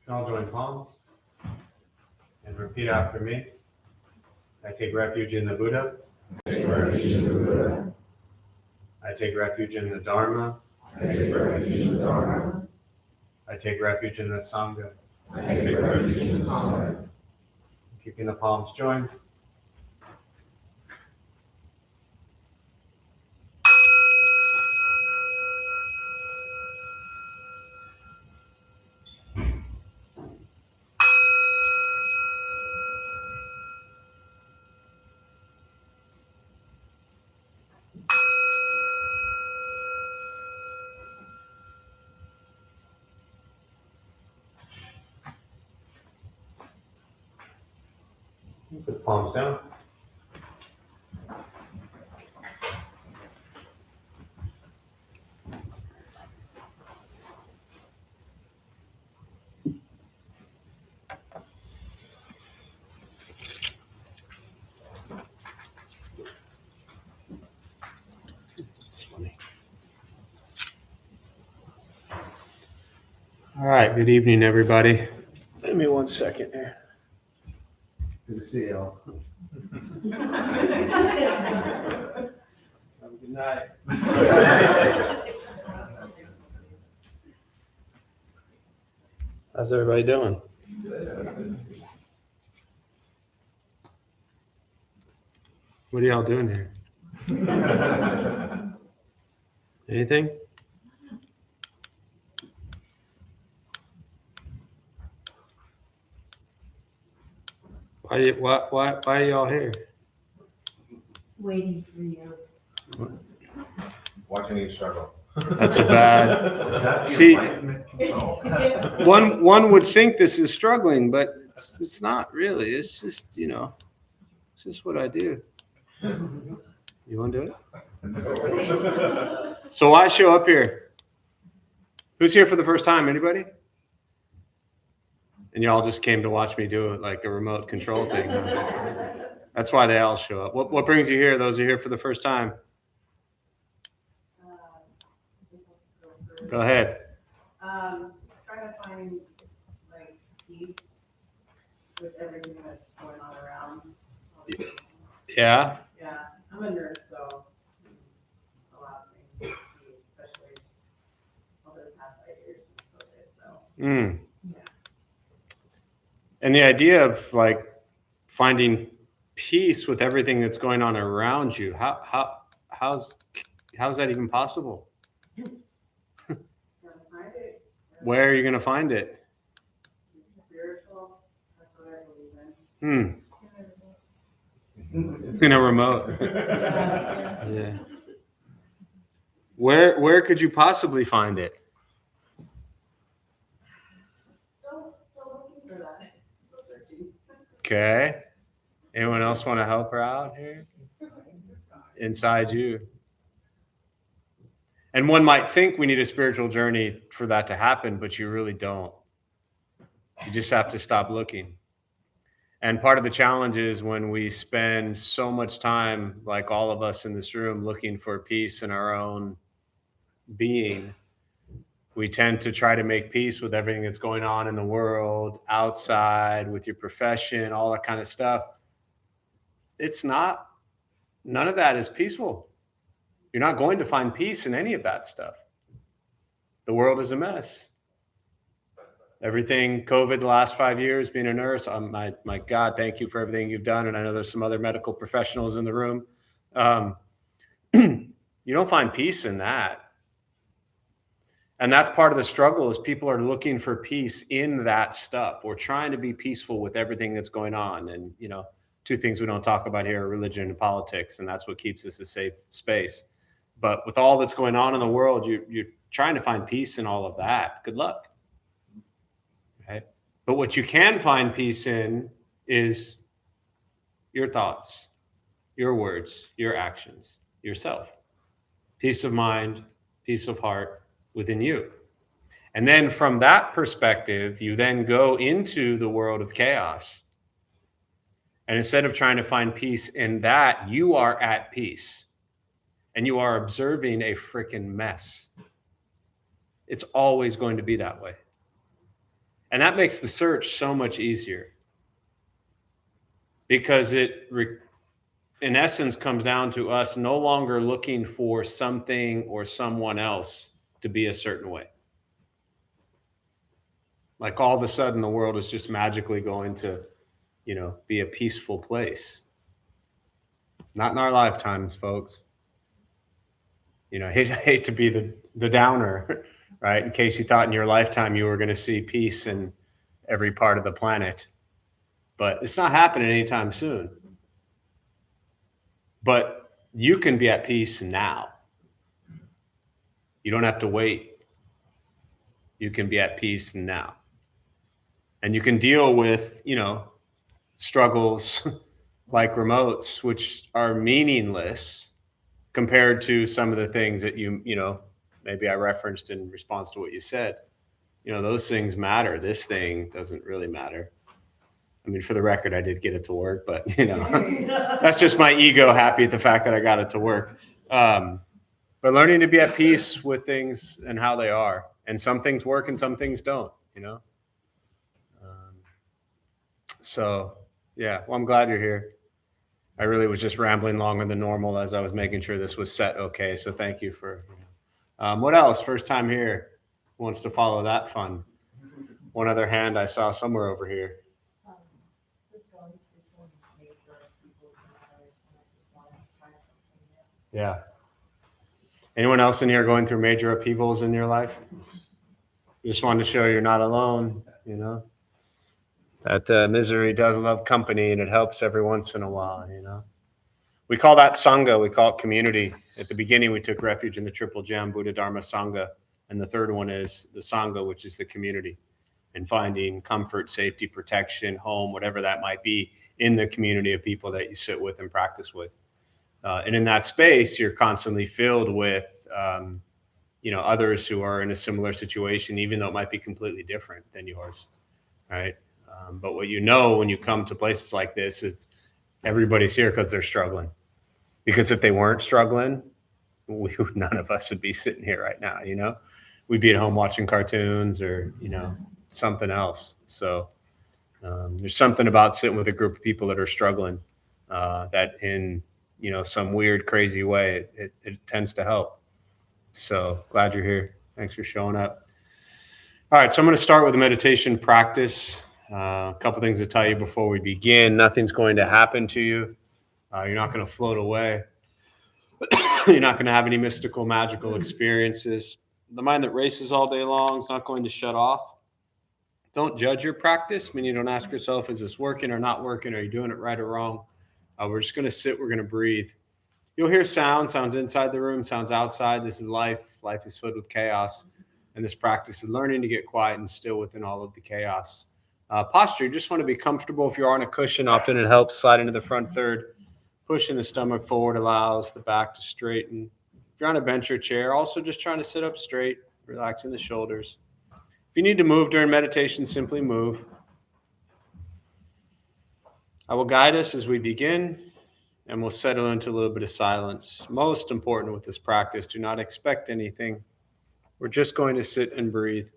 All join palms and repeat after me. I take refuge in the Buddha. I take refuge in the Buddha. I take refuge in the Dharma. I take refuge in the Dharma. I take refuge in the Sangha. I take refuge in the Sangha. Keeping the palms joined. Put the palms down. It's funny. All right, good evening, everybody. Give me 1 second here. Good to see you all. Have a good night. How's everybody doing? What are y'all doing here? Anything? Why are y'all here? Waiting for you. Watching you struggle. That's a bad. See, one would think this is struggling, but it's not really. It's just, it's just what I do. You want to do it? So why show up here? Who's here for the first time? Anybody? And y'all just came to watch me do it like a remote control thing. That's why they all show up. What brings you here? Those who are here for the first time. Go ahead. Just trying to find peace with everything that's going on around. Yeah. Yeah, I'm a nurse, so a lot of things, especially over the past 5 years of COVID. So. Yeah. And the idea of finding peace with everything that's going on around you, how's that even possible? Find it. Where are you going to find it? Spiritual. That's what I believe in. In a remote. Yeah. Where could you possibly find it? Still looking for that. Still searching. Okay. Anyone else want to help her out here? Inside you. And one might think we need a spiritual journey for that to happen, but you really don't. You just have to stop looking. And part of the challenge is when we spend so much time, like all of us in this room, looking for peace in our own being, we tend to try to make peace with everything that's going on in the world, outside, with your profession, all that kind of stuff. It's not, none of that is peaceful. You're not going to find peace in any of that stuff. The world is a mess. Everything, COVID, the last 5 years, being a nurse, my God, thank you for everything you've done. And I know there's some other medical professionals in the room. You don't find peace in that. And that's part of the struggle is people are looking for peace in that stuff. We're trying to be peaceful with everything that's going on. And, two things we don't talk about here are religion and politics. And that's what keeps us a safe space. But with all that's going on in the world, you're trying to find peace in all of that. Good luck. Right? But what you can find peace in is your thoughts, your words, your actions, yourself. Peace of mind, peace of heart within you. And then from that perspective, you then go into the world of chaos. And instead of trying to find peace in that, you are at peace. And you are observing a freaking mess. It's always going to be that way. And that makes the search so much easier, because it, in essence, comes down to us no longer looking for something or someone else to be a certain way. Like all of a sudden the world is just magically going to, be a peaceful place. Not in our lifetimes, folks. I hate to be the downer, right? In case you thought in your lifetime you were going to see peace in every part of the planet. But it's not happening anytime soon. But you can be at peace now. You don't have to wait. You can be at peace now. And you can deal with, struggles like remotes, which are meaningless compared to some of the things that maybe I referenced in response to what you said. Those things matter. This thing doesn't really matter. I mean, for the record, I did get it to work, but that's just my ego happy at the fact that I got it to work. But learning to be at peace with things and how they are, and some things work and some things don't. So yeah, well, I'm glad you're here. I really was just rambling longer than normal as I was making sure this was set okay. So thank you for. What else? First time here. Who wants to follow that fun? One other hand I saw somewhere over here. Just going through some major people's lives, and I just want to try something new. Yeah. Anyone else in here going through major upheavals in your life? You just wanted to show you're not alone, That misery does love company, and it helps every once in a while, We call that Sangha. We call it community. At the beginning, we took refuge in the Triple Gem, Buddha, Dharma, Sangha. And the third one is the Sangha, which is the community, and finding comfort, safety, protection, home, whatever that might be, in the community of people that you sit with and practice with. And in that space, you're constantly filled with, others who are in a similar situation, even though it might be completely different than yours, right? But what when you come to places like this is everybody's here because they're struggling. Because if they weren't struggling, none of us would be sitting here right now, We'd be at home watching cartoons or, something else. So there's something about sitting with a group of people that are struggling that in, some weird, crazy way, it tends to help. So glad you're here. Thanks for showing up. All right, so I'm going to start with a meditation practice. A couple things to tell you before we begin. Nothing's going to happen to you. You're not going to float away. You're not going to have any mystical, magical experiences. The mind that races all day long is not going to shut off. Don't judge your practice. Meaning, don't ask yourself, is this working or not working? Are you doing it right or wrong? We're just going to sit. We're going to breathe. You'll hear sounds inside the room, sounds outside. This is life. Life is filled with chaos. And this practice is learning to get quiet and still within all of the chaos. Posture, you just want to be comfortable. If you're on a cushion, often it helps. Slide into the front third. Pushing the stomach forward allows the back to straighten. If you're on a bench or chair, also just trying to sit up straight, relaxing the shoulders. If you need to move during meditation, simply move. I will guide us as we begin, and we'll settle into a little bit of silence. Most important with this practice, do not expect anything. We're just going to sit and breathe.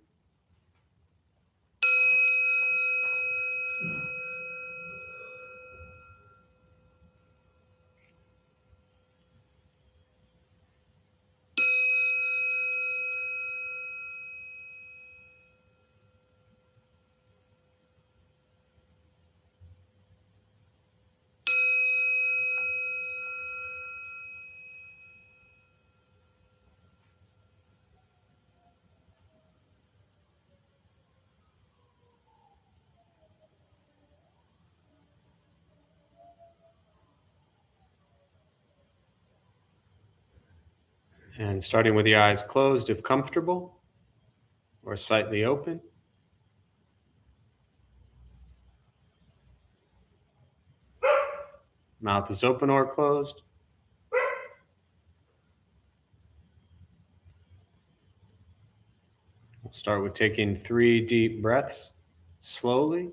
And starting with the eyes closed if comfortable, or slightly open. Mouth is open or closed. We'll start with taking 3 deep breaths slowly.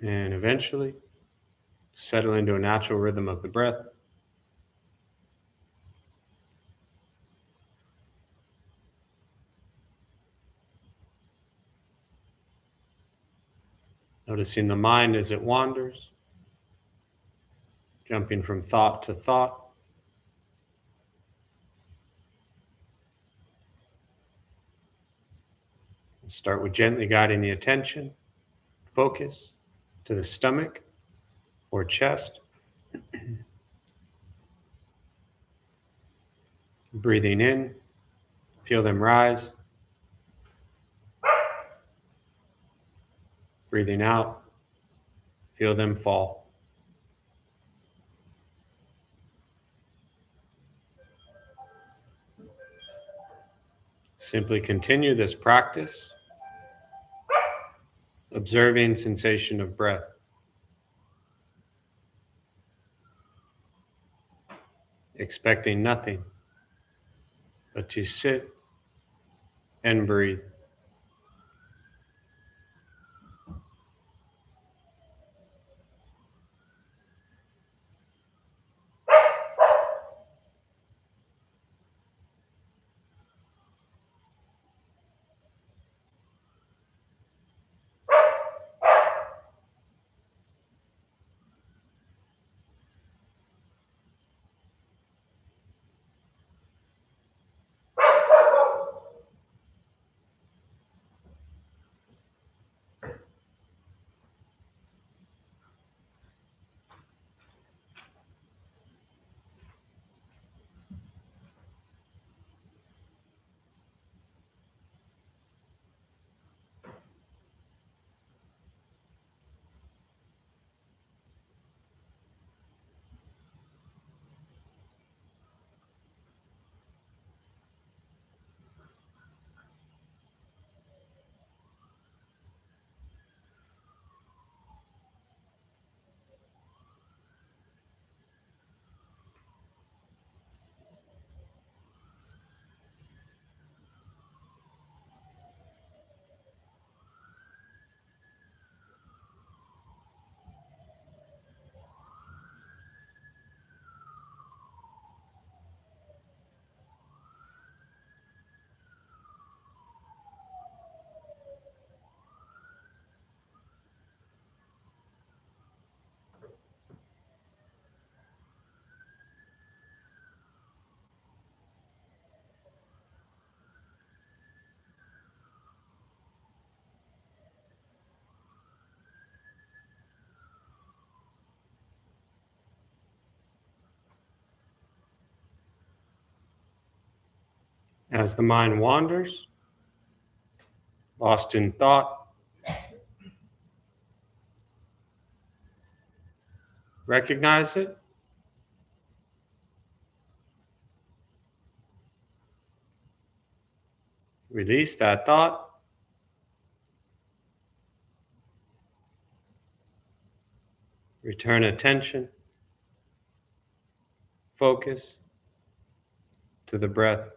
And eventually, settle into a natural rhythm of the breath. Noticing the mind as it wanders, jumping from thought to thought. Start with gently guiding the attention, focus to the stomach or chest. Breathing in, feel them rise. Breathing out, feel them fall. Simply continue this practice, observing sensation of breath. Expecting nothing but to sit and breathe. As the mind wanders, lost in thought, recognize it. Release that thought. Return attention, focus to the breath.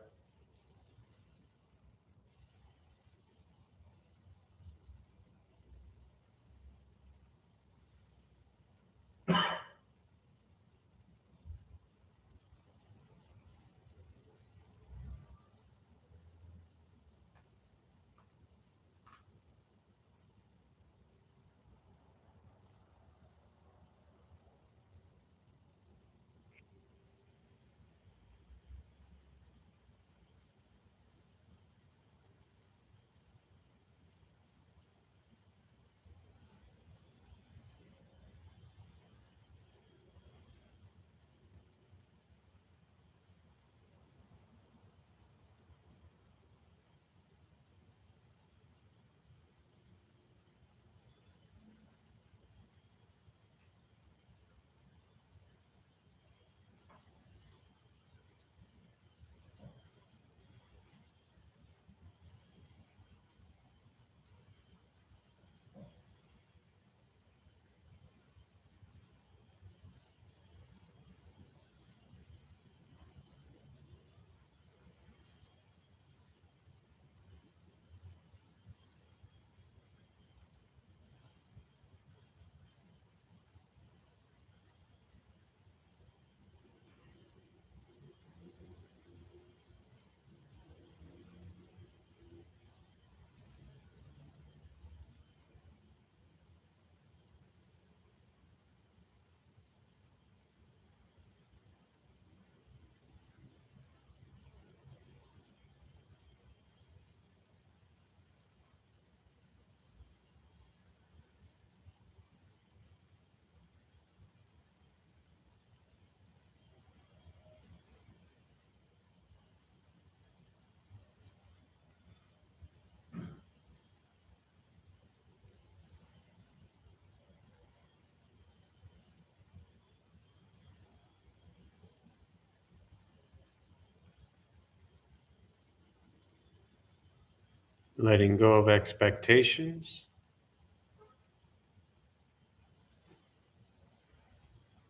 letting go of expectations,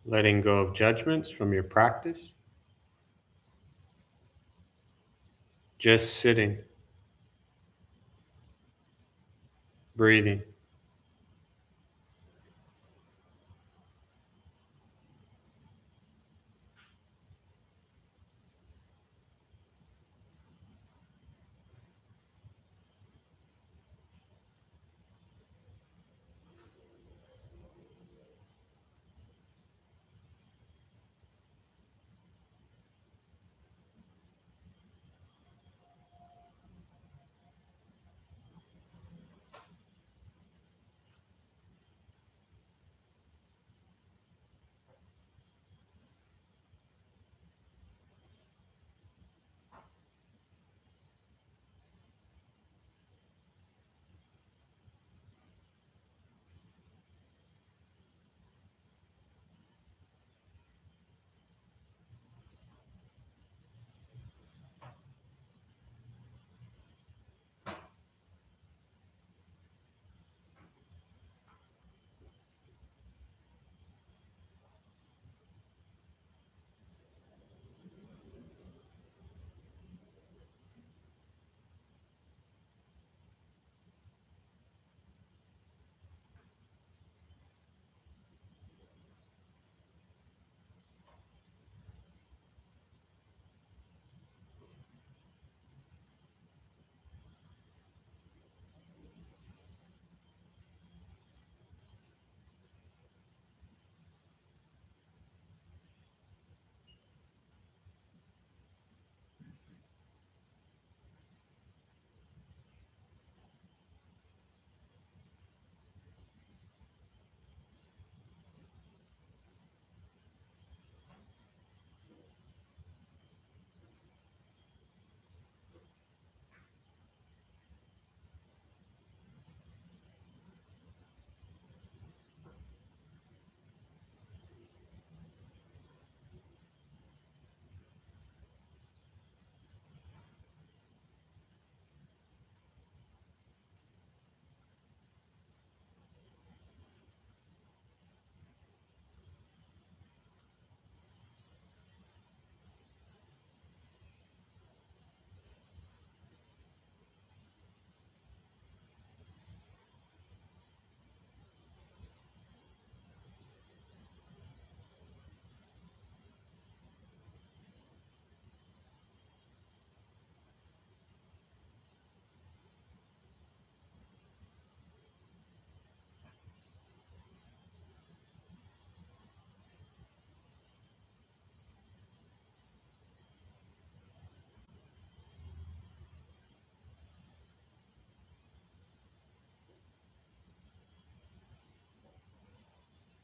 letting go of judgments from your practice, just sitting, breathing.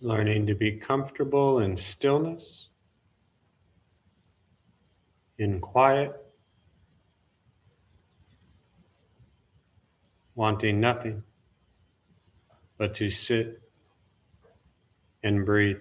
Learning to be comfortable in stillness, in quiet, wanting nothing but to sit and breathe.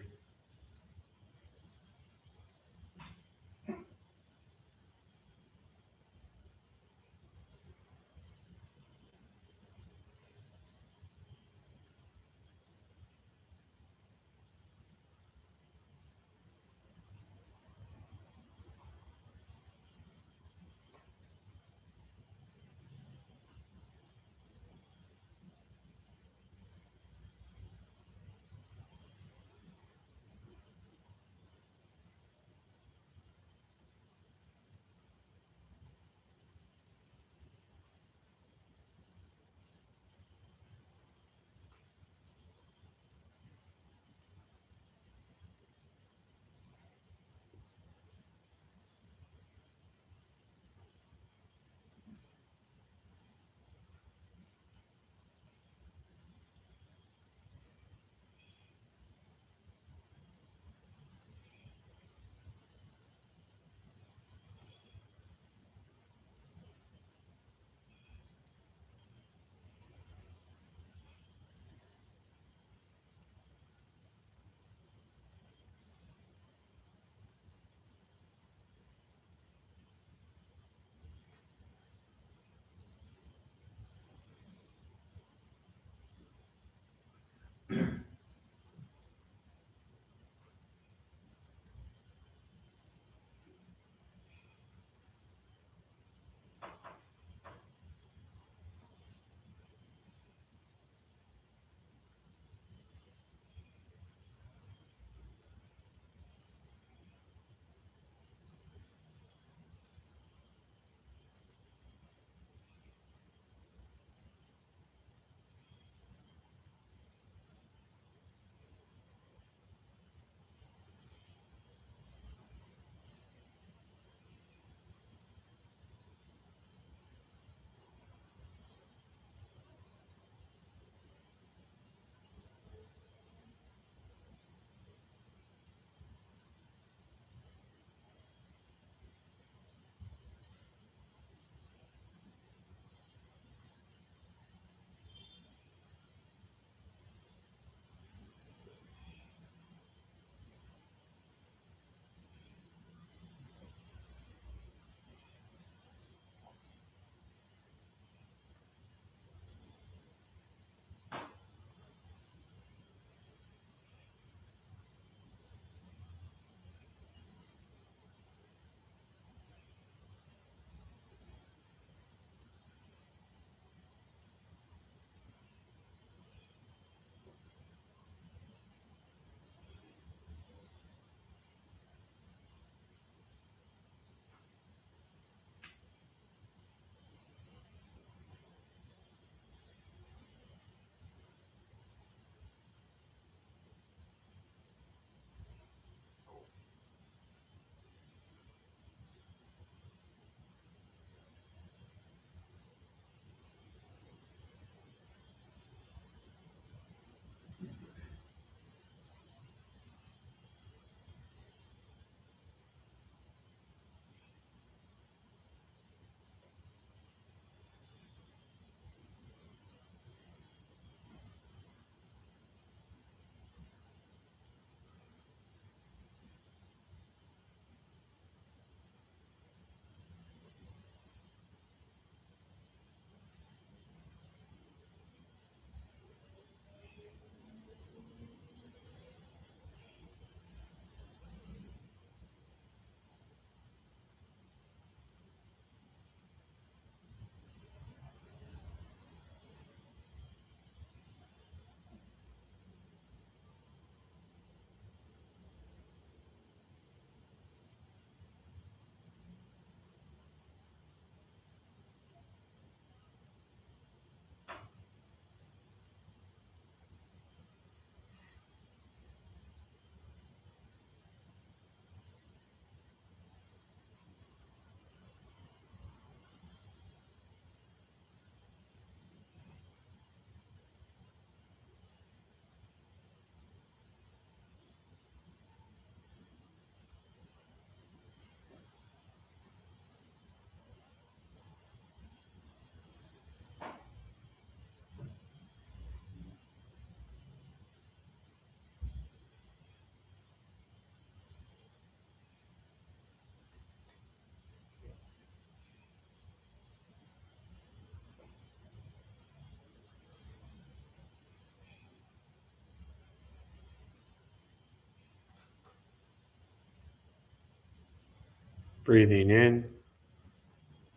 Breathing in,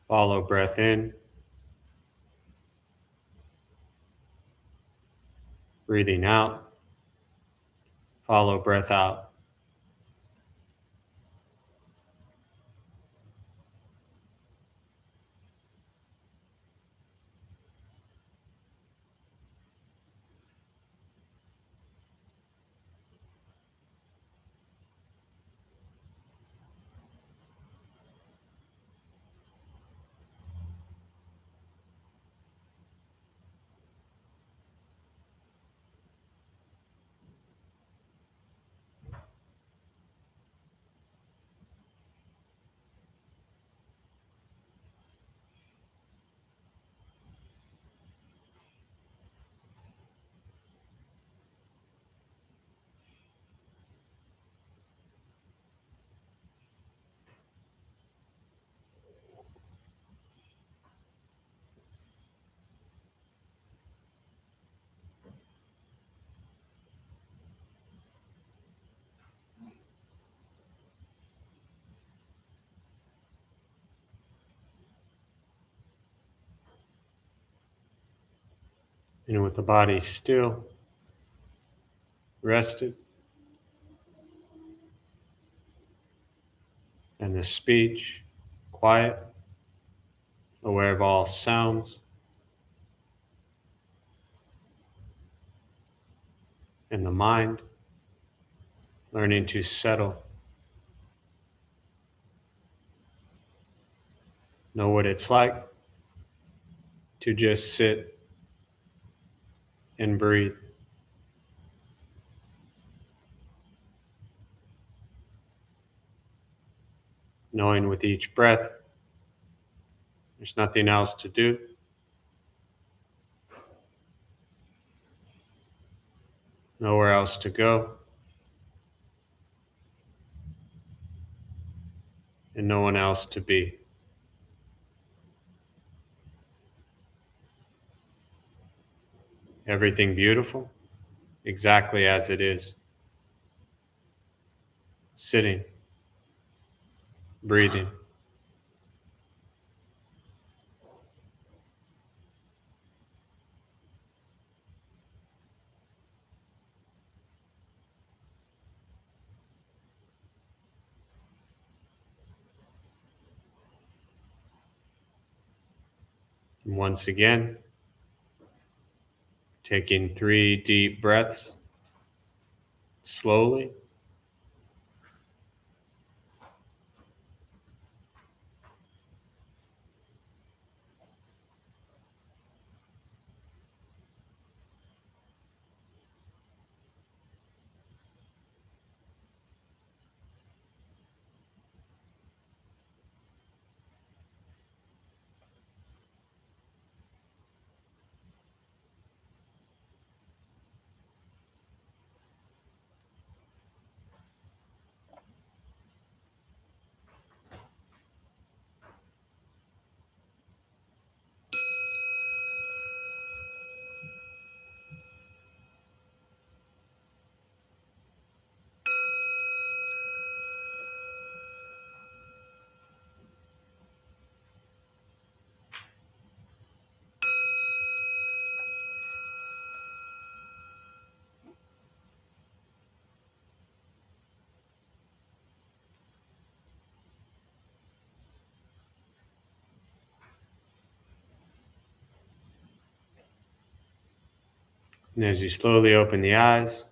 follow breath in. Breathing out, follow breath out. And with the body still, rested, and the speech quiet, aware of all sounds, and the mind learning to settle, know what it's like to just sit and breathe. Knowing with each breath, there's nothing else to do. Nowhere else to go. And no one else to be. Everything beautiful, exactly as it is. Sitting, breathing. And once again, taking 3 deep breaths, slowly. And as you slowly open the eyes,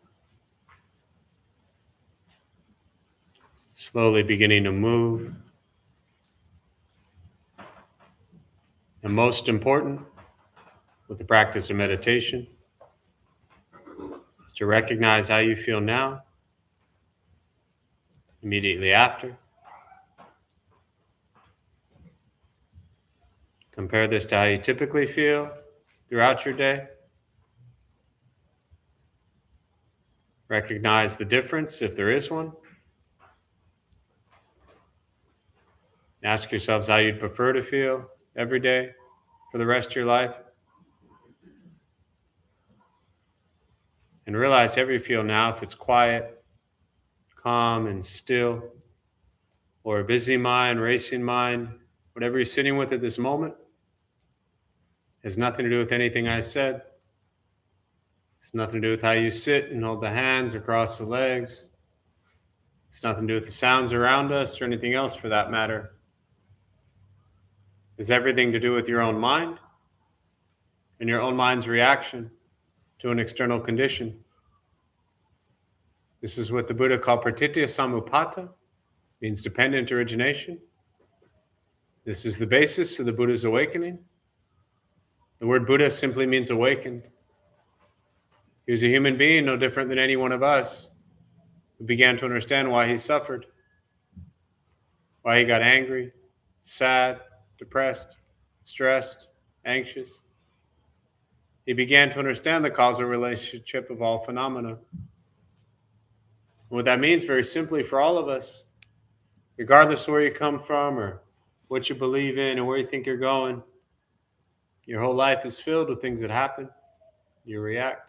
slowly beginning to move, and most important, with the practice of meditation, is to recognize how you feel now, immediately after. Compare this to how you typically feel throughout your day. Recognize the difference, if there is one. Ask yourselves how you'd prefer to feel every day for the rest of your life. And realize however you feel now, if it's quiet, calm, and still, or a busy mind, racing mind, whatever you're sitting with at this moment, has nothing to do with anything I said. It's nothing to do with how you sit and hold the hands or cross the legs. It's nothing to do with the sounds around us or anything else for that matter. It's everything to do with your own mind and your own mind's reaction to an external condition. This is what the Buddha called pratitya samuppada, means dependent origination. This is the basis of the Buddha's awakening. The word Buddha simply means awakened. He was a human being, no different than any one of us, who began to understand why he suffered, why he got angry, sad, depressed, stressed, anxious. He began to understand the causal relationship of all phenomena. And what that means, very simply, for all of us, regardless of where you come from or what you believe in or where you think you're going, your whole life is filled with things that happen. You react.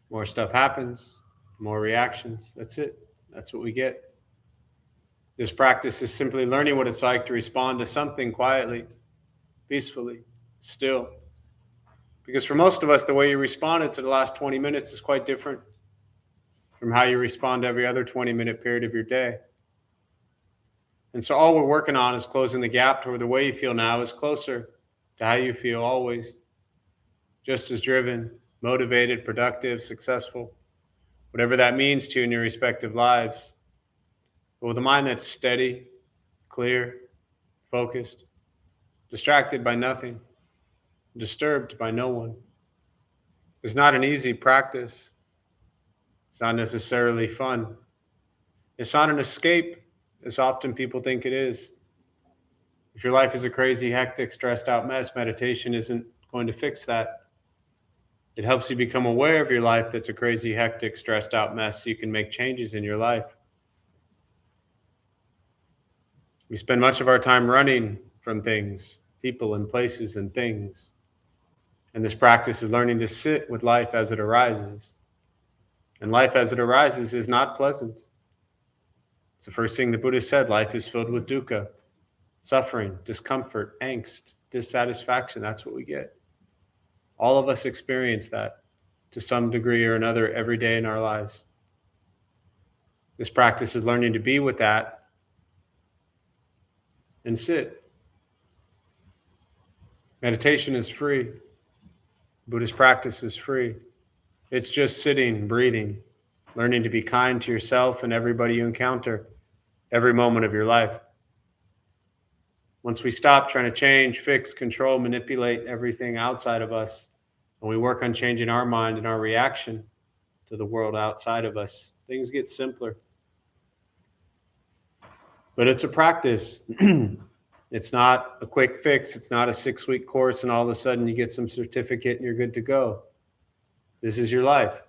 More stuff happens, more reactions. That's it. That's what we get. This practice is simply learning what it's like to respond to something quietly, peacefully, still. Because for most of us, the way you responded to the last 20 minutes is quite different from how you respond to every other 20-minute period of your day. And so all we're working on is closing the gap to where the way you feel now is closer to how you feel always. Just as driven, motivated, productive, successful, whatever that means to you in your respective lives. But with a mind that's steady, clear, focused, distracted by nothing, disturbed by no one. It's not an easy practice. It's not necessarily fun. It's not an escape, as often people think it is. If your life is a crazy, hectic, stressed out mess, meditation isn't going to fix that. It helps you become aware of your life that's a crazy, hectic, stressed out mess so you can make changes in your life. We spend much of our time running from things, people and places and things. And this practice is learning to sit with life as it arises. And life as it arises is not pleasant. It's the first thing the Buddha said. Life is filled with dukkha, suffering, discomfort, angst, dissatisfaction. That's what we get. All of us experience that to some degree or another every day in our lives. This practice is learning to be with that and sit. Meditation is free. Buddhist practice is free. It's just sitting, breathing, learning to be kind to yourself and everybody you encounter every moment of your life. Once we stop trying to change, fix, control, manipulate everything outside of us, and we work on changing our mind and our reaction to the world outside of us, things get simpler. But it's a practice. It's not a quick fix. It's not a 6-week course and all of a sudden you get some certificate and you're good to go. This is your life.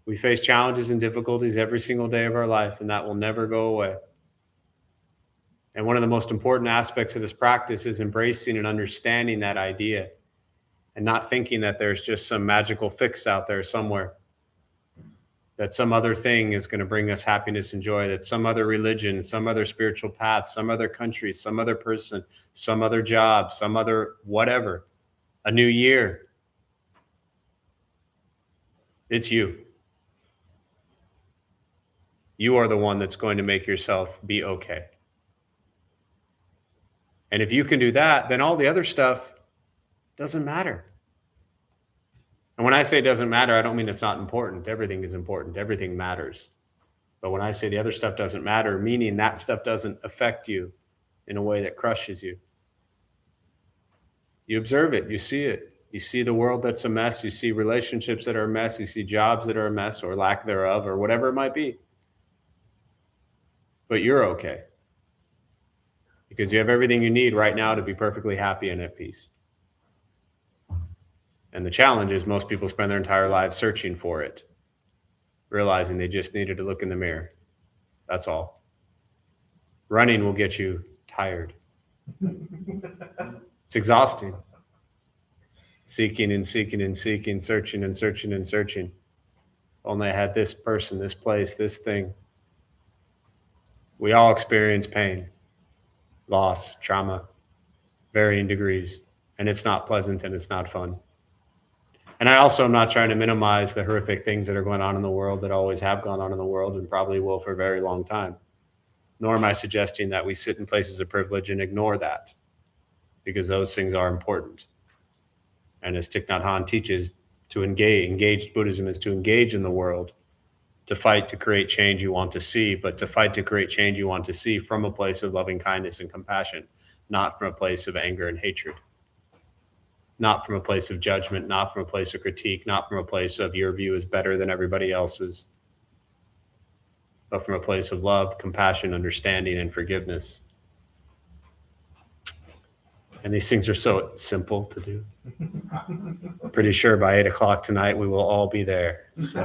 We face challenges and difficulties every single day of our life, and that will never go away. And one of the most important aspects of this practice is embracing and understanding that idea and not thinking that there's just some magical fix out there somewhere, that some other thing is going to bring us happiness and joy, that some other religion, some other spiritual path, some other country, some other person, some other job, some other whatever, a new year. It's you. You are the one that's going to make yourself be okay. And if you can do that, then all the other stuff doesn't matter. And when I say it doesn't matter, I don't mean it's not important. Everything is important. Everything matters. But when I say the other stuff doesn't matter, meaning that stuff doesn't affect you in a way that crushes you. You observe it. You see it. You see the world that's a mess. You see relationships that are a mess. You see jobs that are a mess or lack thereof or whatever it might be. But you're okay. Because you have everything you need right now to be perfectly happy and at peace. And the challenge is most people spend their entire lives searching for it, realizing they just needed to look in the mirror. That's all. Running will get you tired. It's exhausting. Seeking and seeking and seeking, searching and searching and searching. Only I had this person, this place, this thing. We all experience pain, loss, trauma, varying degrees, and it's not pleasant and it's not fun. And I also am not trying to minimize the horrific things that are going on in the world, that always have gone on in the world and probably will for a very long time. Nor am I suggesting that we sit in places of privilege and ignore that, because those things are important. And as Thich Nhat Hanh teaches, to engaged Buddhism is to engage in the world, to fight to create change you want to see, but to fight to create change you want to see from a place of loving kindness and compassion, not from a place of anger and hatred, not from a place of judgment, not from a place of critique, not from a place of your view is better than everybody else's, but from a place of love, compassion, understanding, and forgiveness. And these things are so simple to do. Pretty sure by 8 o'clock tonight, we will all be there. So,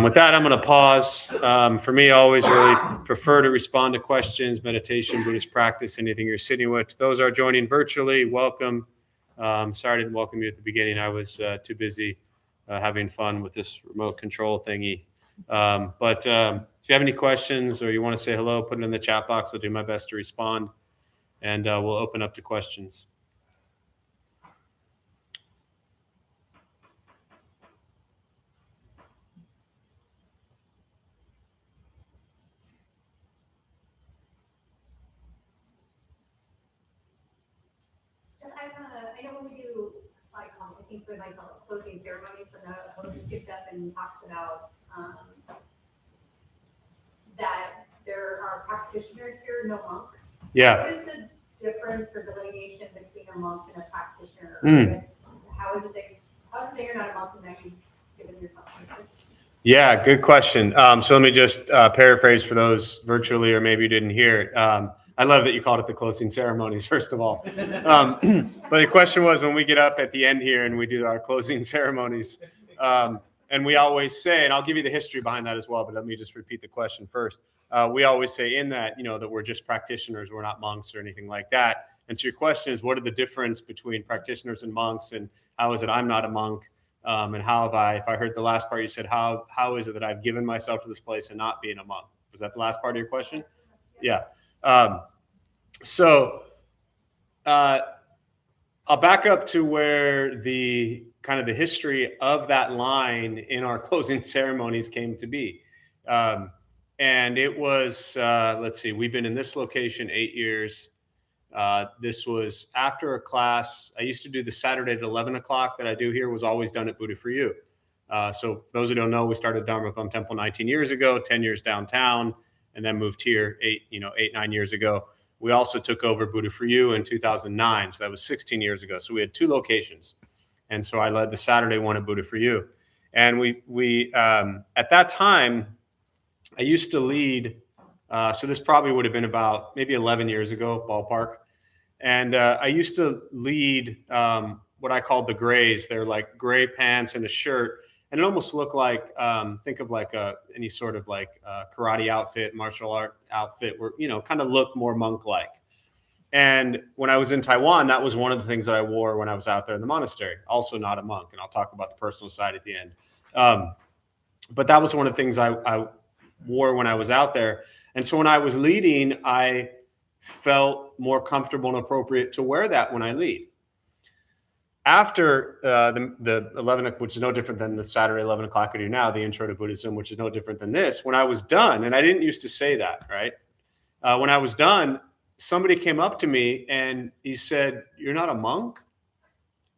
with that, I'm going to pause. For me, I always really prefer to respond to questions, meditation, Buddhist practice, anything you're sitting with. Those are joining virtually, welcome. Sorry I didn't welcome you at the beginning. I was too busy having fun with this remote control thingy. But if you have any questions or you want to say hello, put it in the chat box. I'll do my best to respond. And we'll open up to questions. I know when we do, like, I think for like closing ceremonies, when the host gets up and talks about that there are practitioners here, no monks. Yeah. What is the difference or delineation between a monk and a practitioner? How is it that you're not a monk and that you've given yourself? Yeah, good question. So let me just paraphrase for those virtually, or maybe you didn't hear it. I love that you called it the closing ceremonies, first of all. But the question was, when we get up at the end here and we do our closing ceremonies, and we always say, and I'll give you the history behind that as well, but let me just repeat the question first. We always say in that, that we're just practitioners, we're not monks or anything like that. And so your question is, what are the difference between practitioners and monks, and how is it I'm not a monk? And how have I, if I heard the last part, you said, how is it that I've given myself to this place and not being a monk? Was that the last part of your question? Yeah. So I'll back up to where the kind of the history of that line in our closing ceremonies came to be. And it was, let's see, we've been in this location 8 years. This was after a class. I used to do the Saturday at 11 o'clock that I do here was always done at Buddha for You. So those who don't know, we started Dharma Bum Temple 19 years ago, 10 years downtown, and then moved here 9 years ago. We also took over Buddha for You in 2009. So that was 16 years ago. So we had 2 locations. And so I led the Saturday one at Buddha for You. And we at that time, I used to lead, so this probably would have been about maybe 11 years ago, ballpark. And I used to lead what I called the grays. They're like gray pants and a shirt. And it almost looked like, think of like any sort of like karate outfit, martial art outfit, where, kind of looked more monk-like. And when I was in Taiwan, that was one of the things that I wore when I was out there in the monastery. Also not a monk, and I'll talk about the personal side at the end. But that was one of the things I wore when I was out there. And so when I was leading, I felt more comfortable and appropriate to wear that when I lead. After the 11, which is no different than the Saturday 11 o'clock I do now, the Intro to Buddhism, which is no different than this, when I was done, and I didn't used to say that, right? When I was done, somebody came up to me and he said, "You're not a monk?"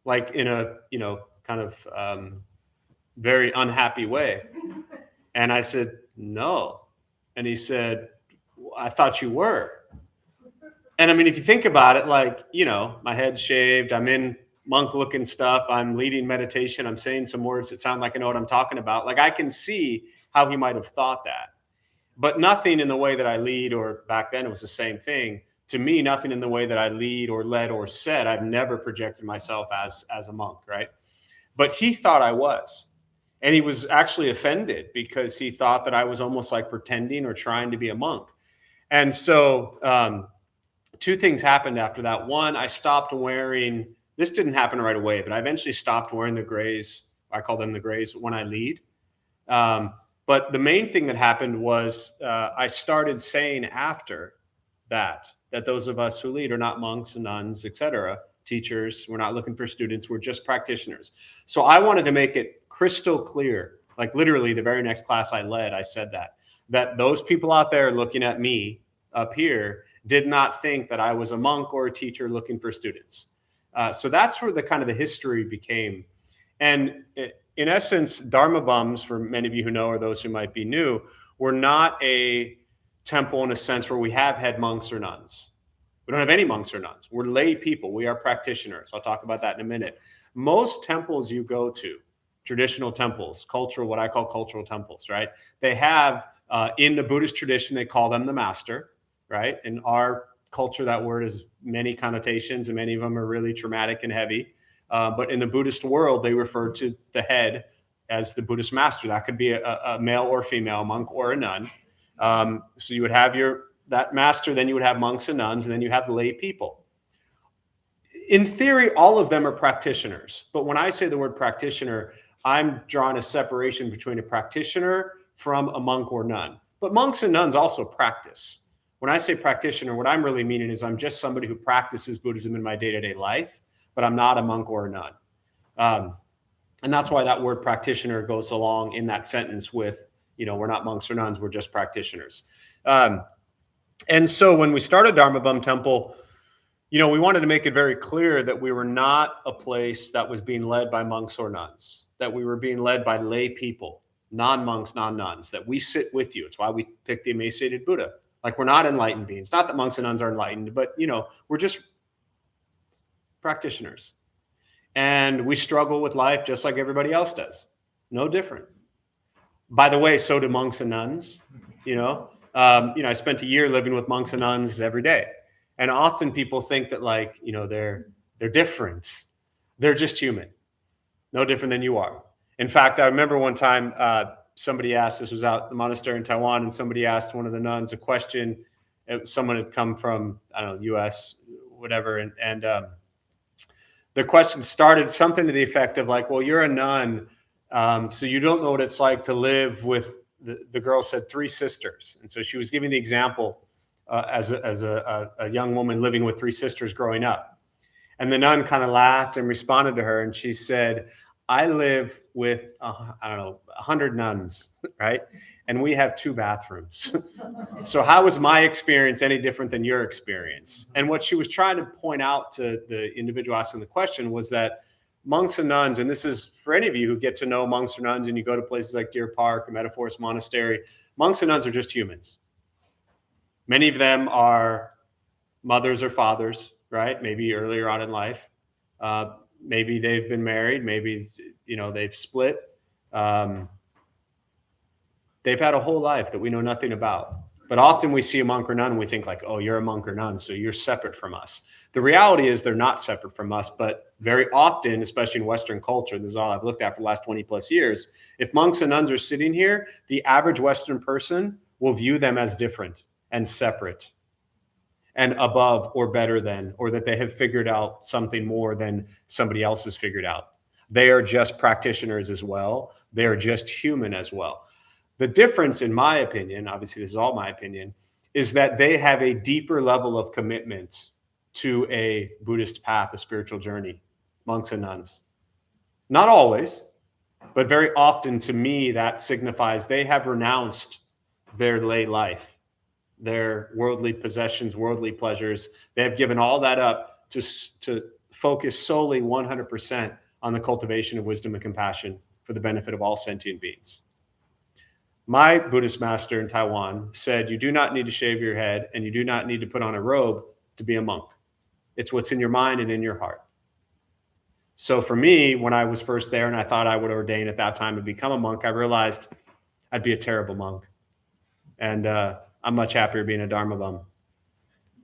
Like in a, kind of very unhappy way. And I said, "No." And he said, "I thought you were." And I mean, if you think about it, like, my head's shaved, I'm in monk looking stuff, I'm leading meditation, I'm saying some words that sound like I know what I'm talking about. Like, I can see how he might have thought that, but nothing in the way that I lead, or back then it was the same thing. To me, nothing in the way that I lead or led or said, I've never projected myself as a monk, right? But he thought I was. And he was actually offended because he thought that I was almost like pretending or trying to be a monk. And so 2 things happened after that. One, I stopped wearing, this didn't happen right away, but I eventually stopped wearing the grays. I call them the grays when I lead. But But the main thing that happened was I started saying after that those of us who lead are not monks and nuns, etc., teachers. We're not looking for students. We're just practitioners. So I wanted to make it crystal clear, like literally the very next class I led, I said that those people out there looking at me up here did not think that I was a monk or a teacher looking for students. So that's where the kind of the history became. And in essence, Dharma Bums, for many of you who know or those who might be new, we're not a temple in a sense where we have had monks or nuns. We don't have any monks or nuns. We're lay people. We are practitioners. I'll talk about that in a minute. Most temples you go to, traditional temples, cultural, what I call cultural temples, right? They have, in the Buddhist tradition, they call them the master, right? In our culture, that word has many connotations, and many of them are really traumatic and heavy. But in the Buddhist world, they refer to the head as the Buddhist master. That could be a male or female, monk or a nun. So you would have that master, then you would have monks and nuns, and then you have lay people. In theory, all of them are practitioners. But when I say the word practitioner, I'm drawing a separation between a practitioner from a monk or nun. But monks and nuns also practice. When I say practitioner, what I'm really meaning is I'm just somebody who practices Buddhism in my day-to-day life, but I'm not a monk or a nun. And that's why that word practitioner goes along in that sentence with, we're not monks or nuns, we're just practitioners. And so when we started Dharma Bum Temple, we wanted to make it very clear that we were not a place that was being led by monks or nuns, that we were being led by lay people, non-monks, non-nuns, that we sit with you. It's why we picked the emaciated Buddha. Like, we're not enlightened beings. Not that monks and nuns are enlightened, but, we're just practitioners. And we struggle with life just like everybody else does. No different. By the way, so do monks and nuns. I spent a year living with monks and nuns every day. And often people think that they're different. They're just human. No different than you are. In fact, I remember one time somebody asked, this was out at the monastery in Taiwan, and somebody asked one of the nuns a question. Someone had come from, US, whatever. And the question started something to the effect of well, you're a nun, so you don't know what it's like to live with, the girl said, 3 sisters. And so she was giving the example as a young woman living with 3 sisters growing up. And the nun kind of laughed and responded to her. And she said, I live with, 100 nuns, right? And we have 2 bathrooms. So how is my experience any different than your experience? And what she was trying to point out to the individual asking the question was that monks and nuns, and this is for any of you who get to know monks or nuns and you go to places like Deer Park or Metaphorist Monastery, monks and nuns are just humans. Many of them are mothers or fathers, right? Maybe earlier on in life. Maybe they've been married. Maybe, they've split. They've had a whole life that we know nothing about. But often we see a monk or nun and we think oh, you're a monk or nun, so you're separate from us. The reality is they're not separate from us, but very often, especially in Western culture, this is all I've looked at for the last 20 plus years, if monks and nuns are sitting here, the average Western person will view them as different and separate and above or better than, or that they have figured out something more than somebody else has figured out. They are just practitioners as well. They are just human as well. The difference, in my opinion, obviously this is all my opinion, is that they have a deeper level of commitment to a Buddhist path, a spiritual journey, monks and nuns. Not always, but very often to me that signifies they have renounced their lay life, their worldly possessions, worldly pleasures. They have given all that up to focus solely 100% on the cultivation of wisdom and compassion for the benefit of all sentient beings. My Buddhist master in Taiwan said, you do not need to shave your head and you do not need to put on a robe to be a monk. It's what's in your mind and in your heart. So for me, when I was first there and I thought I would ordain at that time and become a monk, I realized I'd be a terrible monk. And I'm much happier being a Dharma bum.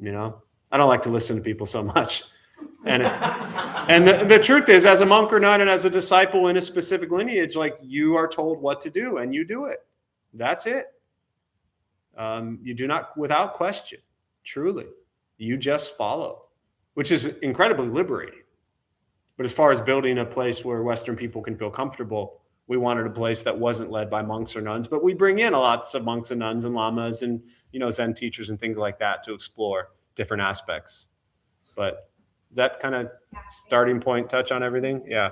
I don't like to listen to people so much. And the truth is, as a monk or nun and as a disciple in a specific lineage, you are told what to do and you do it. That's it. You do not, without question, truly, you just follow, which is incredibly liberating. But as far as building a place where Western people can feel comfortable, We wanted a place that wasn't led by monks or nuns, but we bring in lots of monks and nuns and lamas and, Zen teachers and things like that to explore different aspects. But is that kind of starting point touch on everything? Yeah.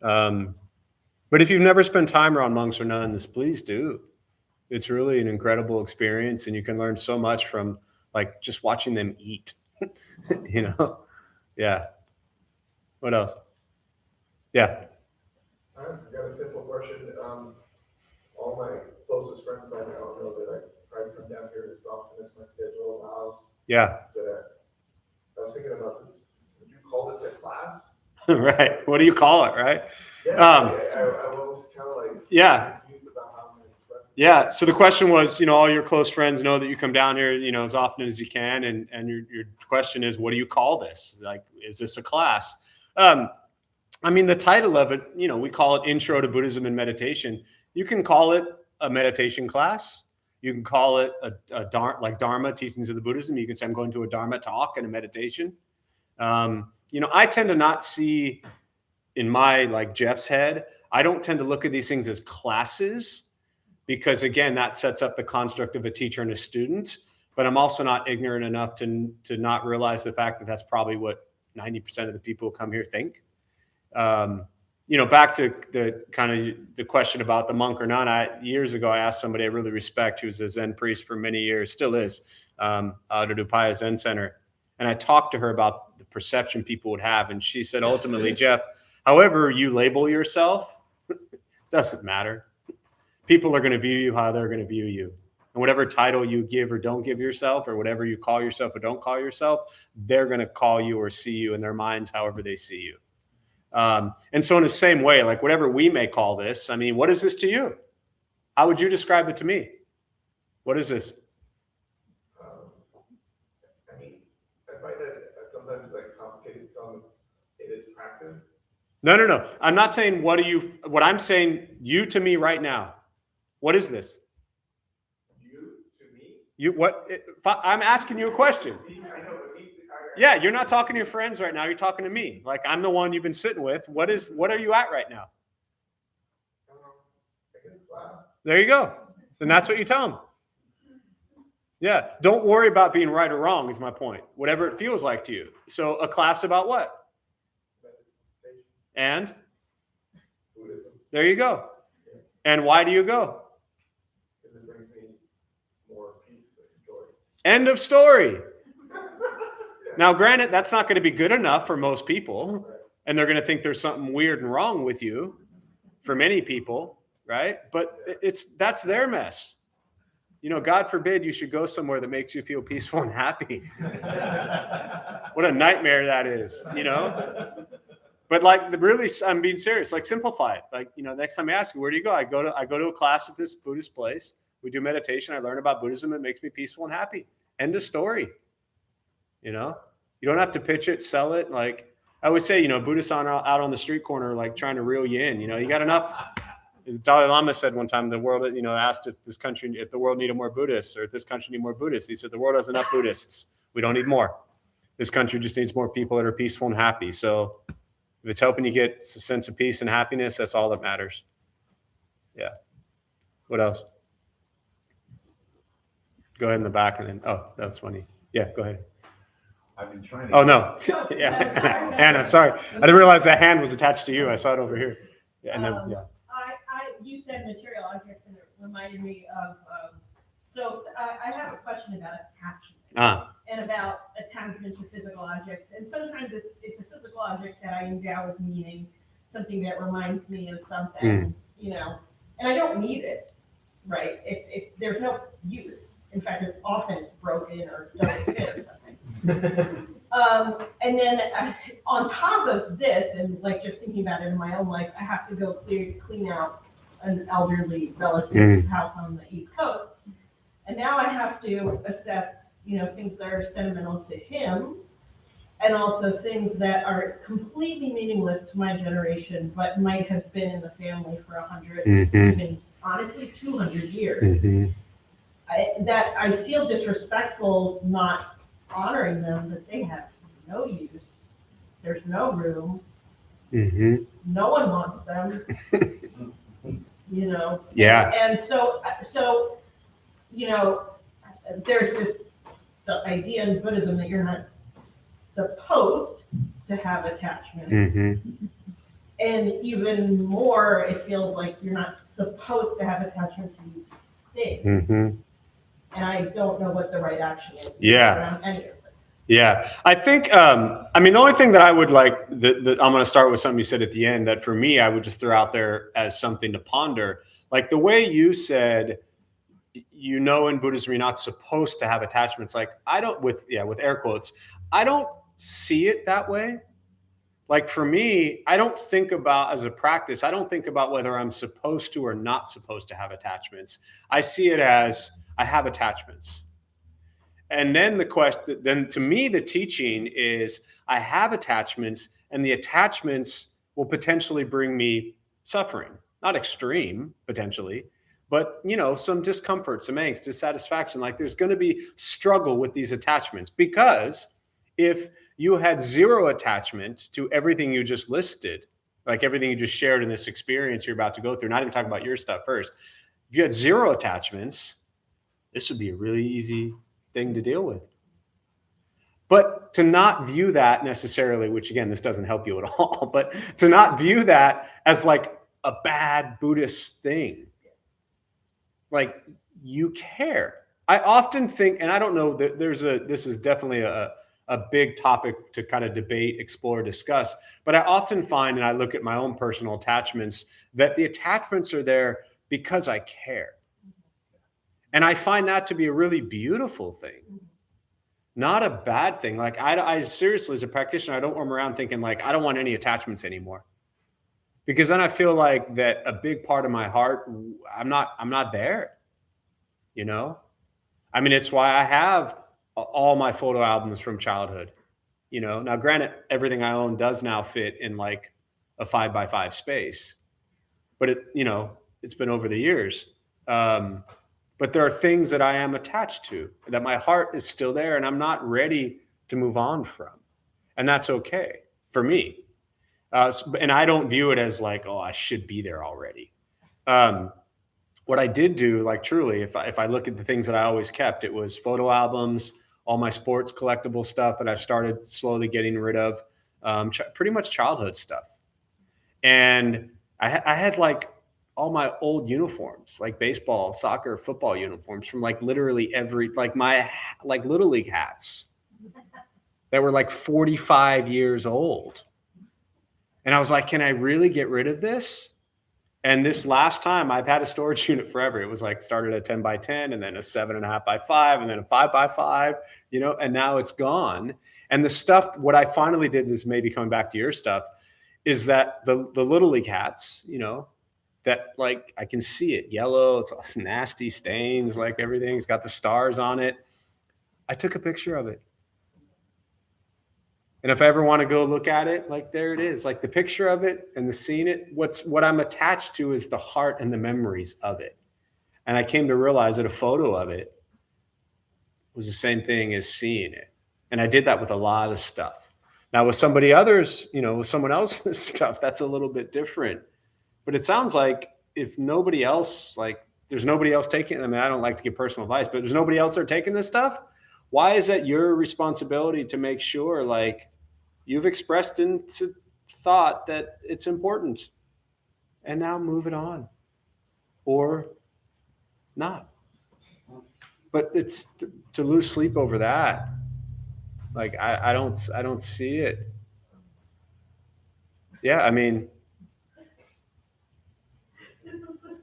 But if you've never spent time around monks or nuns, please do. It's really an incredible experience, and you can learn so much from like just watching them eat, Yeah. What else? Yeah. I've got a simple question. All my closest friends right now know that I try to come down here as often as my schedule allows. Yeah. But I was thinking about this. Would you call this a class? Right. What do you call it? Right. Yeah. I was kind of like confused about how I'm going to express it. Yeah. So the question was, all your close friends know that you come down here, as often as you can. And your question is, what do you call this? Like, is this a class? The title of it, we call it Intro to Buddhism and Meditation. You can call it a meditation class. You can call it a Dharma, Teachings of the Buddhism. You can say, I'm going to a Dharma talk and a meditation. I tend to not see in my, like Jeff's head, I don't tend to look at these things as classes because, again, that sets up the construct of a teacher and a student. But I'm also not ignorant enough to not realize the fact that that's probably what 90% of the people who come here think. Back to the kind of the question about the monk or not. Years ago, I asked somebody I really respect, who was a Zen priest for many years, still is, out at Upaya Zen Center. And I talked to her about the perception people would have. And she said, ultimately, Jeff, however you label yourself, doesn't matter. People are going to view you how they're going to view you. And whatever title you give or don't give yourself, or whatever you call yourself or don't call yourself, they're going to call you or see you in their minds however they see you. And so in the same way, like whatever we may call this, what is this to you? How would you describe it to me? What is this? I find that sometimes like complicated terms, it is practice. No. I'm not saying what I'm saying, you to me right now. What is this? You to me? I'm asking you a question. I know, but Yeah, you're not talking to your friends right now. You're talking to me. Like I'm the one you've been sitting with. What are you at right now? I guess class. There you go. Then that's what you tell them. Yeah. Don't worry about being right or wrong is my point. Whatever it feels like to you. So a class about what? Meditation. And Buddhism. there you go. And why do you go? Because it brings me more peace and joy. End of story. Now, granted, that's not going to be good enough for most people, and they're going to think there's something weird and wrong with you for many people, right? But that's their mess. God forbid you should go somewhere that makes you feel peaceful and happy. What a nightmare that is, But like, really, I'm being serious. Like, simplify it. Like, next time I ask you, where do you go? I go to a class at this Buddhist place. We do meditation. I learn about Buddhism. It makes me peaceful and happy. End of story. You don't have to pitch it, sell it. Like I always say, Buddhists are out on the street corner, like trying to reel you in. You got enough. The Dalai Lama said one time, the world, asked if the world needed more Buddhists, or if this country needed more Buddhists. He said, the world has enough Buddhists. We don't need more. This country just needs more people that are peaceful and happy. So if it's helping you get a sense of peace and happiness, that's all that matters. Yeah. What else? Go ahead in the back and then, that's funny. Yeah, go ahead. I've been trying to. Oh, no. Yeah. Anna, sorry. I didn't realize that hand was attached to you. I saw it over here. Yeah, and then, yeah. You said material objects, and it reminded me of, I have a question about attachment. And about attachment to physical objects. And sometimes it's a physical object that I endow with meaning, something that reminds me of something, and I don't need it, right? If there's no use. In fact, it's broken or doesn't fit or something. And then on top of this, and like just thinking about it in my own life, I have to go clean out an elderly relative's house on the East Coast. And now I have to assess, things that are sentimental to him, and also things that are completely meaningless to my generation, but might have been in the family for 100, even honestly 200 years. I feel disrespectful not honoring them, that they have no use. There's no room. Mm-hmm. No one wants them. Yeah. And so, there's the idea in Buddhism that you're not supposed to have attachments. Mm-hmm. And even more, it feels like you're not supposed to have attachment to these things. Mm-hmm. And I don't know what the right action is around any of this. Yeah, I think, the only thing that I would like, I'm going to start with something you said at the end that for me, I would just throw out there as something to ponder. Like the way you said, in Buddhism, you're not supposed to have attachments. Like with air quotes, I don't see it that way. Like for me, I don't think about as a practice, I don't think about whether I'm supposed to or not supposed to have attachments. I see it as I have attachments. And then to me, the teaching is I have attachments, and the attachments will potentially bring me suffering, not extreme potentially, but some discomfort, some angst, dissatisfaction. Like there's going to be struggle with these attachments, because if you had zero attachment to everything you just listed, like everything you just shared in this experience you're about to go through, not even talking about your stuff first, if you had zero attachments, this would be a really easy thing to deal with. But to not view that necessarily, which again, this doesn't help you at all, but to not view that as like a bad Buddhist thing. Like you care. I often think, and I don't know that this is definitely a big topic to kind of debate, explore, discuss, but I often find, and I look at my own personal attachments, that the attachments are there because I care. And I find that to be a really beautiful thing, not a bad thing. Like I seriously, as a practitioner, I don't roam around thinking like, I don't want any attachments anymore, because then I feel like that a big part of my heart, I'm not there, it's why I have all my photo albums from childhood, now granted, everything I own does now fit in like a 5x5 space, but it's been over the years. But there are things that I am attached to, that my heart is still there and I'm not ready to move on from. And that's okay for me. And I don't view it as like, oh, I should be there already. What I did do, like truly, if I look at the things that I always kept, it was photo albums, all my sports collectible stuff that I've started slowly getting rid of, pretty much childhood stuff. And I had like all my old uniforms, like baseball, soccer, football uniforms from like literally my Little League hats that were like 45 years old. And I was like, can I really get rid of this? And this last time, I've had a storage unit forever. It was like started at 10x10 and then a 7.5x5 and then a 5x5, and now it's gone. And the stuff, what I finally did, is maybe coming back to your stuff, is that the Little League hats, that like I can see it yellow, it's nasty stains, like everything's got the stars on it. I took a picture of it. And if I ever want to go look at it, like there it is, like the picture of it and the seeing it, what I'm attached to is the heart and the memories of it. And I came to realize that a photo of it was the same thing as seeing it. And I did that with a lot of stuff. Now with somebody others, with someone else's stuff, that's a little bit different. But it sounds like if nobody else, like there's nobody else taking, I don't like to give personal advice, but there's nobody else that are taking this stuff. Why is that your responsibility to make sure like you've expressed into thought that it's important, and now move it on or not? But it's to lose sleep over that. Like I don't see it. Yeah.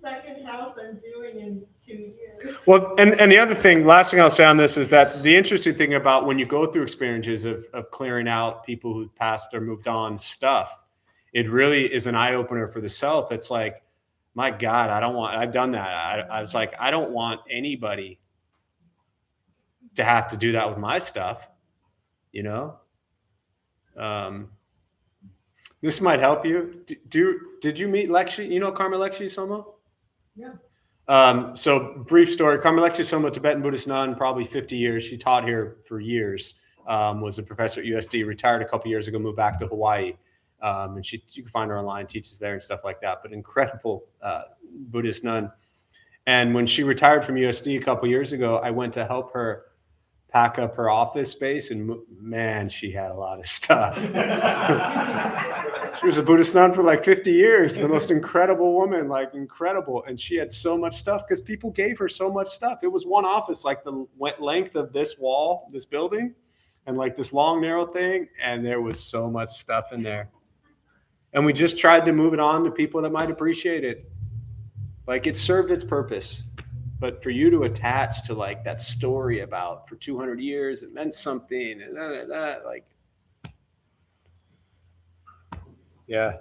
Second house I'm doing in 2 years. Well, and the other thing, last thing I'll say on this is that the interesting thing about when you go through experiences of clearing out people who passed or moved on stuff, it really is an eye opener for the self. It's like, my God, I've done that. I was like, I don't want anybody to have to do that with my stuff, This might help you. Did you meet Lekshi? Karma Lekshi Somo? Yeah. So brief story, Karma Lekshi Somo, Tibetan Buddhist nun, probably 50 years. She taught here for years, was a professor at USD, retired a couple years ago, moved back to Hawaii. And you can find her online, teaches there and stuff like that, but incredible Buddhist nun. And when she retired from USD a couple years ago, I went to help her pack up her office space, and man, she had a lot of stuff. She was a Buddhist nun for like 50 years, the most incredible woman, like incredible. And she had so much stuff because people gave her so much stuff. It was one office, like the length of this wall, this building, and like this long, narrow thing. And there was so much stuff in there. And we just tried to move it on to people that might appreciate it. Like it served its purpose. But for you to attach to like that story about for 200 years, it meant something and that, like, yeah.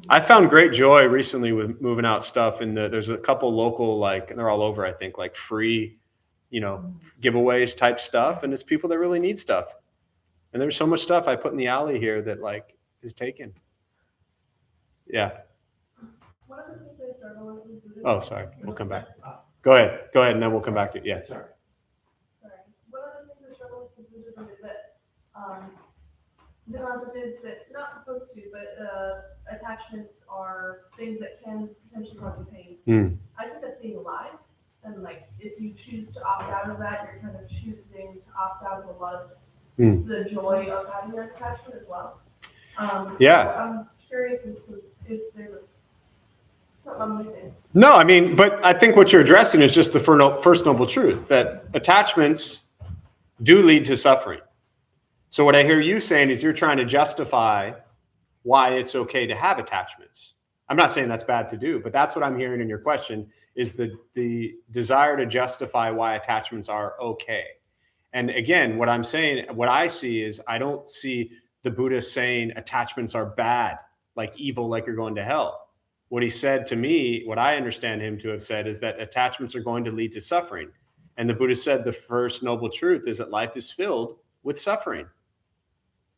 I found great joy recently with moving out stuff. And there's a couple local, like, and they're all over, I think, like free, giveaways type stuff. And it's people that really need stuff. And there's so much stuff I put in the alley here that like is taken. Yeah. One of the things I struggle with Buddhism. Oh, sorry. We'll come back. Go ahead, and then we'll come back to it. Yeah. Sorry. One of the things I struggle with Buddhism is that the concept is that you're not supposed to, but attachments are things that can potentially cause you pain. I think that's being alive, and like if you choose to opt out of that, you're kind of choosing to opt out of the love, the joy of having that attachment as well. Yeah. So I'm curious as to if there's something I'm missing. No, I mean, but I think what you're addressing is just the first noble truth that attachments do lead to suffering. So what I hear you saying is you're trying to justify why it's okay to have attachments. I'm not saying that's bad to do, but that's what I'm hearing in your question is the desire to justify why attachments are okay. And again, what I see is I don't see the Buddha saying attachments are bad, like evil, like you're going to hell. What he said to me, what I understand him to have said is that attachments are going to lead to suffering. And the Buddha said the first noble truth is that life is filled with suffering.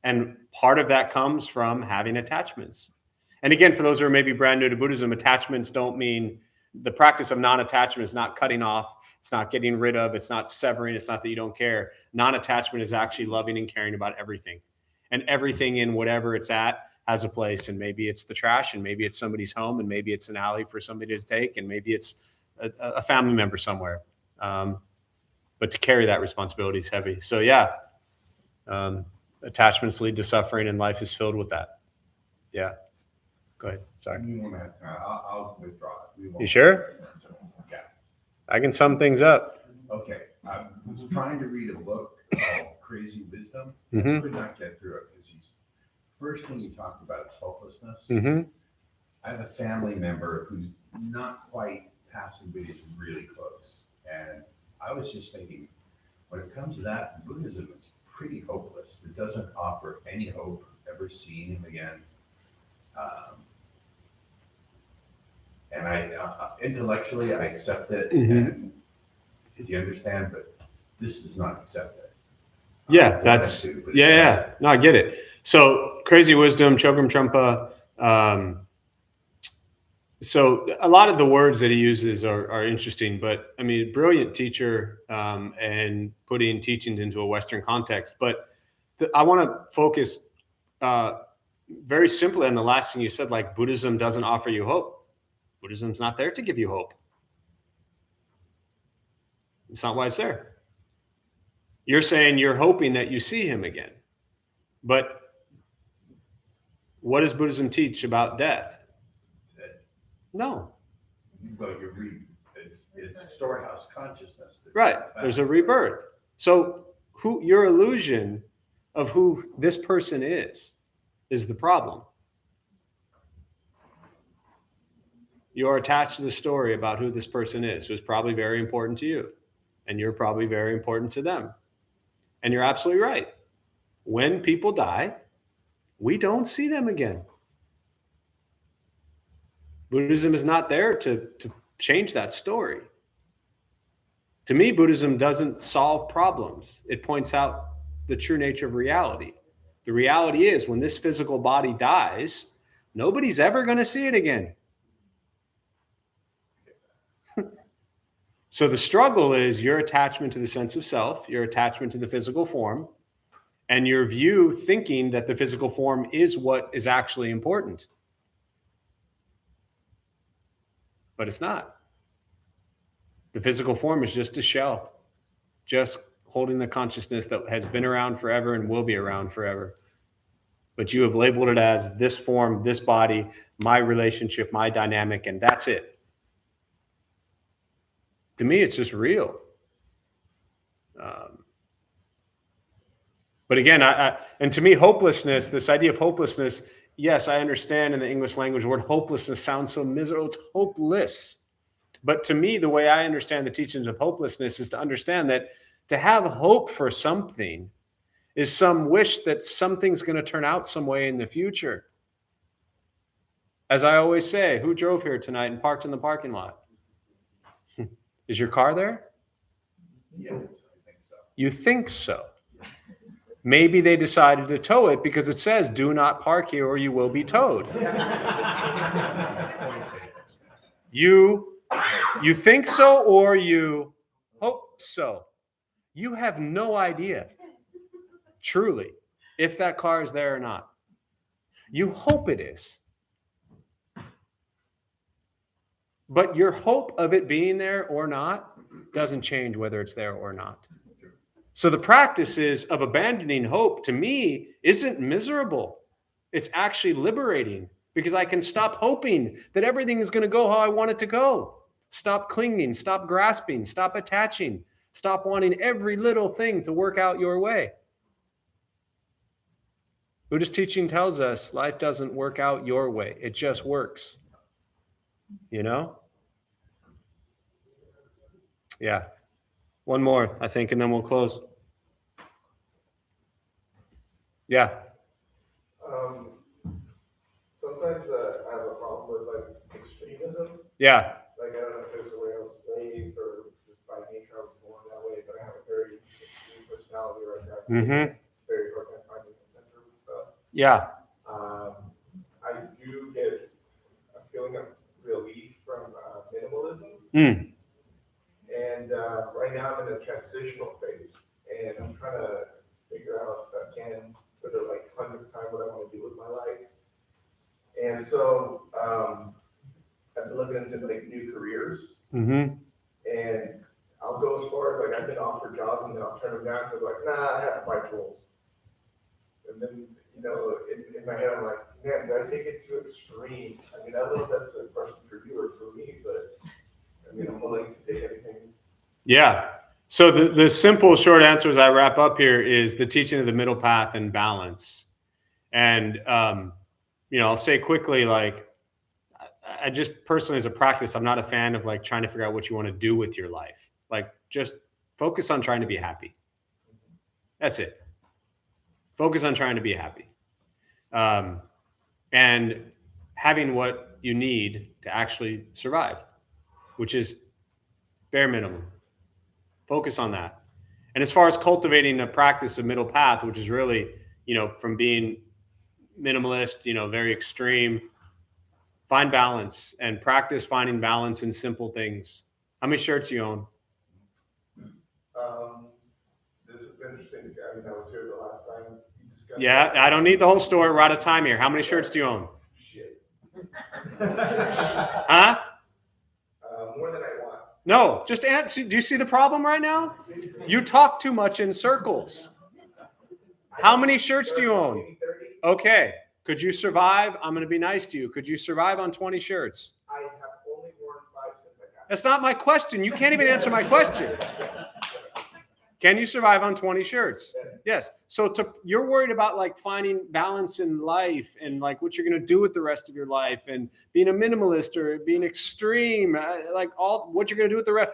And part of that comes from having attachments. And again, for those who are maybe brand new to Buddhism, attachments don't mean the practice of non-attachment is not cutting off. It's not getting rid of. It's not severing. It's not that you don't care. Non-attachment is actually loving and caring about everything. And everything in whatever it's at has a place. And maybe it's the trash, and maybe it's somebody's home, and maybe it's an alley for somebody to take, and maybe it's a family member somewhere. But to carry that responsibility is heavy. So yeah, attachments lead to suffering, and life is filled with that. Yeah. Go ahead. Sorry. I'll withdraw it. You sure? Yeah. I can sum things up. Okay. I was trying to read a book called Crazy Wisdom. Mm-hmm. Could not get through it because first thing he talked about is hopelessness. Mm-hmm. I have a family member who's not quite passing, but he's really close. And I was just thinking, when it comes to that, Buddhism is pretty hopeless. It doesn't offer any hope, ever seeing him again. And I intellectually, I accept it. Mm-hmm. And if you understand, but this does not accept it. Yeah, that's, yeah. No, I get it. So Crazy Wisdom, Chogyam Trungpa. So a lot of the words that he uses are interesting, but I mean, brilliant teacher and putting teachings into a Western context. But I want to focus very simply on the last thing you said, like Buddhism doesn't offer you hope. Buddhism's not there to give you hope. It's not why it's there. You're saying you're hoping that you see him again. But what does Buddhism teach about death? No. Well, it's storehouse consciousness. Right. There's a rebirth. So your illusion of who this person is the problem. You're attached to the story about who this person is, who's probably very important to you. And you're probably very important to them. And you're absolutely right. When people die, we don't see them again. Buddhism is not there to change that story. To me, Buddhism doesn't solve problems. It points out the true nature of reality. The reality is when this physical body dies, nobody's ever going to see it again. So the struggle is your attachment to the sense of self, your attachment to the physical form, and your view thinking that the physical form is what is actually important. But it's not. The physical form is just a shell, just holding the consciousness that has been around forever and will be around forever. But you have labeled it as this form, this body, my relationship, my dynamic, and that's it. To me, it's just real. But again, and to me, hopelessness, this idea of hopelessness, yes, I understand in the English language, the word hopelessness sounds so miserable. It's hopeless. But to me, the way I understand the teachings of hopelessness is to understand that to have hope for something is some wish that something's going to turn out some way in the future. As I always say, who drove here tonight and parked in the parking lot? Is your car there? Yes, I think so. You think so. Maybe they decided to tow it because it says, do not park here or you will be towed. You think so or you hope so. You have no idea, truly, if that car is there or not. You hope it is. But your hope of it being there or not doesn't change whether it's there or not. So the practices of abandoning hope, to me, isn't miserable. It's actually liberating because I can stop hoping that everything is going to go how I want it to go. Stop clinging, stop grasping, stop attaching, stop wanting every little thing to work out your way. Buddhist teaching tells us life doesn't work out your way. It just works. You know? Yeah. One more, I think, and then we'll close. Yeah. Sometimes I have a problem with like extremism. Yeah. Like I don't know if it's the way I was raised or just by nature I was born that way, but I have a very extreme personality right now. Mm-hmm. Very hard time finding the center and stuff. Yeah. I do get a feeling of relief from minimalism. Mm. And right now I'm in a transitional phase, and I'm trying to figure out if I can, for the like 100th time, what I want to do with my life. And so I've been looking into like new careers, Mm-hmm. and I'll go as far as like I've been offered jobs, and then I'll turn them down because like, nah, I have to buy tools. And then in my head I'm like, man, did I take it too extreme? I mean, I don't know if that's a question for you or for me, but I mean, I'm willing to take anything. Yeah. So the simple short answer as I wrap up here is the teaching of the middle path and balance. And, I'll say quickly, like, I just personally as a practice, I'm not a fan of like trying to figure out what you want to do with your life. Like just focus on trying to be happy. That's it. Focus on trying to be happy. And having what you need to actually survive, which is bare minimum. Focus on that. And as far as cultivating a practice of middle path, which is really, from being minimalist, very extreme, find balance and practice finding balance in simple things. How many shirts you own? This is interesting. I mean, I was here the last time you discussed. Yeah, I don't need the whole story. We're out of time here. How many shirts do you own? Shit. Huh? More than I want. No, just answer. Do you see the problem right now? You talk too much in circles. How many shirts do you own? Maybe 30. Okay. Could you survive? I'm going to be nice to you. Could you survive on 20 shirts? I have only worn 5 since I got. That's not my question. You can't even answer my question. Can you survive on 20 shirts? Yes. So you're worried about like finding balance in life and like what you're going to do with the rest of your life and being a minimalist or being extreme, like all what you're going to do with the rest.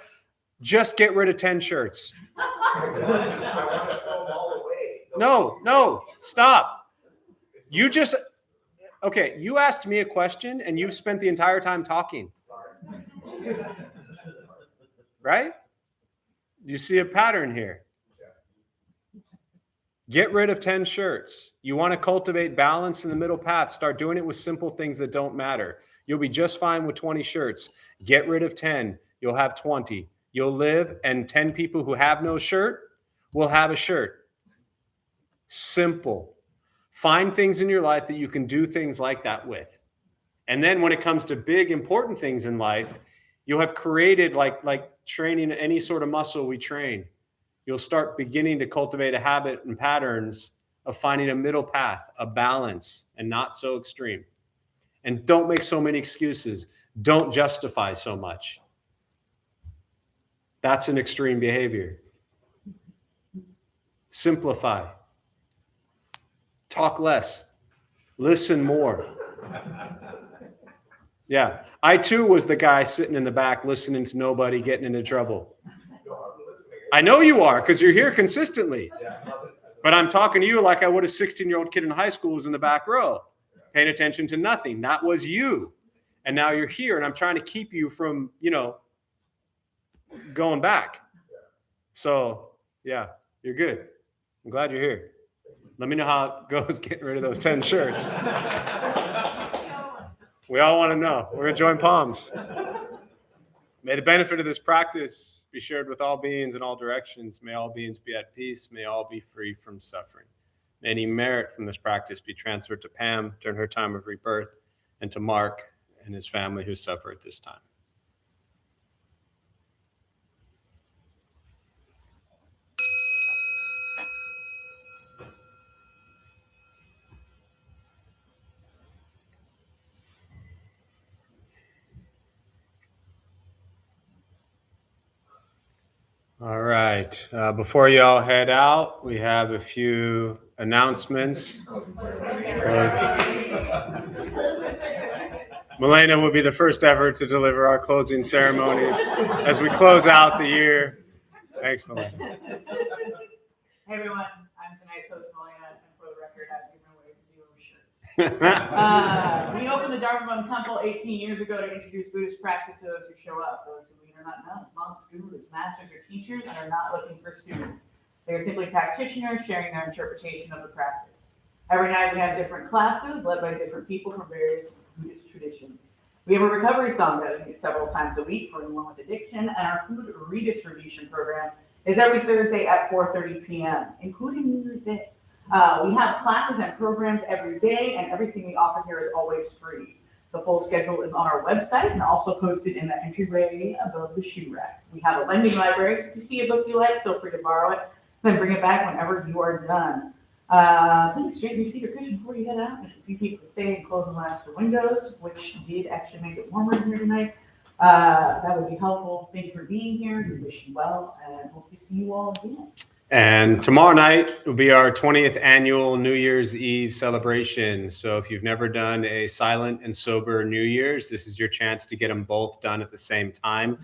Just get rid of 10 shirts. I want to throw them all away. No, stop. Okay, you asked me a question and you've spent the entire time talking. Right? You see a pattern here. Get rid of 10 shirts. You want to cultivate balance in the middle path. Start doing it with simple things that don't matter. You'll be just fine with 20 shirts. Get rid of 10. You'll have 20. You'll live, and 10 people who have no shirt will have a shirt. Simple. Find things in your life that you can do things like that with. And then when it comes to big, important things in life, you'll have created like training any sort of muscle we train. You'll start beginning to cultivate a habit and patterns of finding a middle path, a balance, and not so extreme. And don't make so many excuses. Don't justify so much. That's an extreme behavior. Simplify. Talk less. Listen more. Yeah. I too was the guy sitting in the back listening to nobody, getting into trouble. I know you are, because you're here consistently. But I'm talking to you like I would a 16-year-old kid in high school who's in the back row, paying attention to nothing. That was you. And now you're here, and I'm trying to keep you from, going back. So, yeah, you're good. I'm glad you're here. Let me know how it goes getting rid of those 10 shirts. We all want to know. We're going to join palms. May the benefit of this practice be shared with all beings in all directions. May all beings be at peace. May all be free from suffering. May any merit from this practice be transferred to Pam during her time of rebirth, and to Mark and his family who suffer at this time. All right. Before you all head out, we have a few announcements. Milena will be the first ever to deliver our closing ceremonies as we close out the year. Thanks, Milena. Hey everyone, I'm tonight's host, Milena, and for the record, I've given away 0 shirts. We opened the Dharma Bum Temple 18 years ago to introduce Buddhist practice to those who show up. Those who lead are not nuns, monks, gurus, masters, or teachers, and are not looking for students. They are simply practitioners sharing their interpretation of the practice. Every night we have different classes led by different people from various Buddhist traditions. We have a recovery song that we do several times a week for anyone with addiction, and our food redistribution program is every Thursday at 4:30 p.m., including New Year's Day. We have classes and programs every day, and everything we offer here is always free. The full schedule is on our website and also posted in the entryway above the shoe rack. We have a lending library. If you see a book you like, feel free to borrow it, then bring it back whenever you are done. Please straighten your seat or cushion before you head out. There's a few people to stay and close the last windows, which did actually make it warmer here tonight. That would be helpful. Thank you for being here. We wish you well, and hope to see you all again. And tomorrow night will be our 20th annual New Year's Eve celebration. So if you've never done a silent and sober New Year's, this is your chance to get them both done at the same time.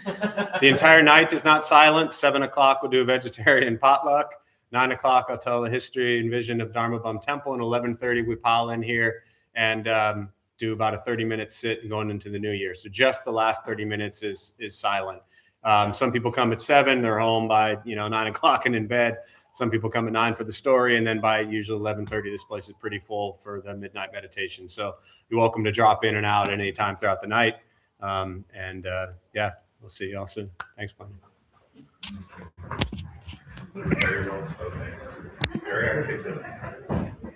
The entire night is not silent. 7 o'clock we'll do a vegetarian potluck. 9 o'clock I'll tell the history and vision of Dharma Bum Temple. And 11:30 we pile in here and do about a 30-minute sit going into the new year. So just the last 30 minutes is silent. Some people come at 7, they're home by 9 o'clock and in bed. Some people come at 9 for the story, and then by usually 11:30, this place is pretty full for the midnight meditation. So you're welcome to drop in and out at any time throughout the night. Yeah, we'll see you all soon. Thanks, Glenn. Very well spoken. Very articulate.